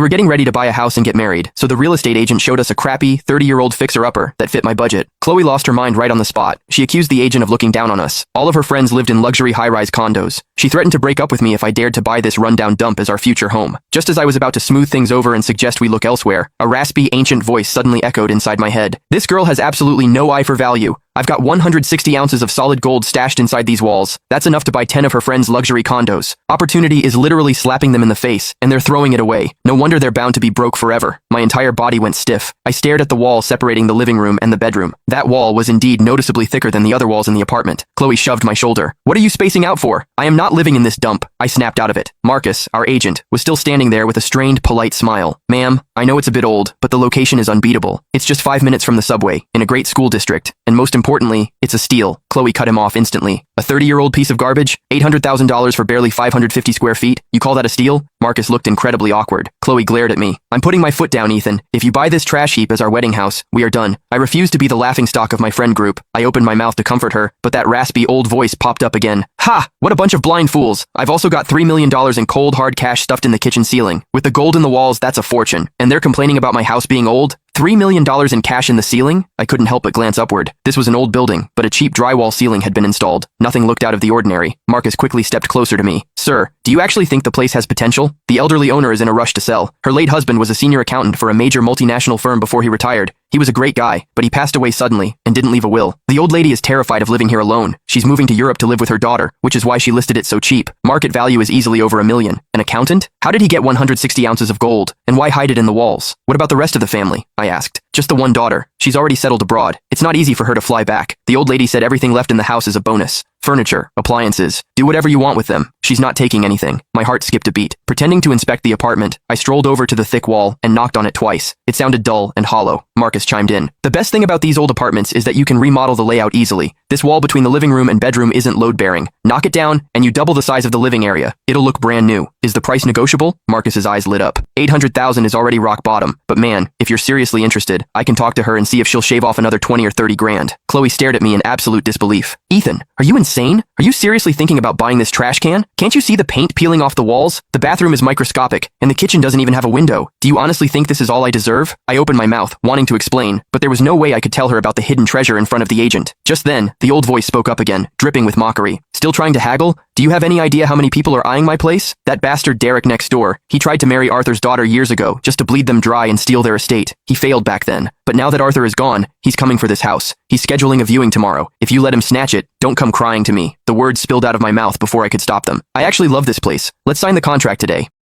We were getting ready to buy a house and get married, so the real estate agent showed us a crappy, 30-year-old fixer-upper that fit my budget. Chloe lost her mind right on the spot. She accused the agent of looking down on us. All of her friends lived in luxury high-rise condos. She threatened to break up with me if I dared to buy this rundown dump as our future home. Just as I was about to smooth things over and suggest we look elsewhere, a raspy, ancient voice suddenly echoed inside my head. This girl has absolutely no eye for value. I've got 160 ounces of solid gold stashed inside these walls. That's enough to buy 10 of her friends' luxury condos. Opportunity is literally slapping them in the face, and they're throwing it away. No wonder they're bound to be broke forever. My entire body went stiff. I stared at the wall separating the living room and the bedroom. That wall was indeed noticeably thicker than the other walls in the apartment. Chloe shoved my shoulder. "What are you spacing out for? I am not living in this dump." I snapped out of it. Marcus, our agent, was still standing there with a strained, polite smile. "Ma'am, I know it's a bit old, but the location is unbeatable. It's just 5 minutes from the subway, in a great school district, and most importantly, it's a steal." Chloe cut him off instantly. "A 30-year-old piece of garbage? $800,000 for barely 550 square feet? You call that a steal?" Marcus looked incredibly awkward. Chloe glared at me. "I'm putting my foot down, Ethan. If you buy this trash heap as our wedding house, we are done." I refused to be the laughingstock of my friend group. I opened my mouth to comfort her, but that raspy old voice popped up again. "Ha! What a bunch of blind fools. I've also got $3 million in cold hard cash stuffed in the kitchen ceiling. With the gold in the walls, that's a fortune. And they're complaining about my house being old? $3 million in cash in the ceiling?" I couldn't help but glance upward. This was an old building, but a cheap drywall ceiling had been installed. Nothing looked out of the ordinary. Marcus quickly stepped closer to me. "Sir, do you actually think the place has potential?" The elderly owner is in a rush to sell. Her late husband was a senior accountant for a major multinational firm before he retired. He was a great guy, but he passed away suddenly and didn't leave a will. The old lady is terrified of living here alone. She's moving to Europe to live with her daughter, which is why she listed it so cheap. Market value is easily over $1 million. An accountant? How did he get 160 ounces of gold? And why hide it in the walls? What about the rest of the family? I asked. "Just the one daughter. She's already settled abroad. It's not easy for her to fly back." The old lady said everything left in the house is a bonus. Furniture, appliances, do whatever you want with them. She's not taking anything. My heart skipped a beat. Pretending to inspect the apartment, I strolled over to the thick wall and knocked on it twice. It sounded dull and hollow. Marcus chimed in. "The best thing about these old apartments is that you can remodel the layout easily. This wall between the living room and bedroom isn't load-bearing. Knock it down, and you double the size of the living area. It'll look brand new. Is the price negotiable?" Marcus's eyes lit up. $800,000 is already rock bottom, but man, if you're seriously interested, I can talk to her and see if she'll shave off another 20 or 30 grand. Chloe stared at me in absolute disbelief. "Ethan, are you insane? Are you seriously thinking about buying this trash can? Can't you see the paint peeling off the walls? The bathroom is microscopic, and the kitchen doesn't even have a window. Do you honestly think this is all I deserve?" I opened my mouth, wanting to explain, but there was no way I could tell her about the hidden treasure in front of the agent. Just then, the old voice spoke up again, dripping with mockery. "Still trying to haggle? Do you have any idea how many people are eyeing my place? That bastard Derek next door. He tried to marry Arthur's daughter years ago, just to bleed them dry and steal their estate. He failed back then. But now that Arthur is gone, he's coming for this house. He's scheduling a viewing tomorrow. If you let him snatch it, don't come crying to me." The words spilled out of my mouth before I could stop them. "I actually love this place. Let's sign the contract today."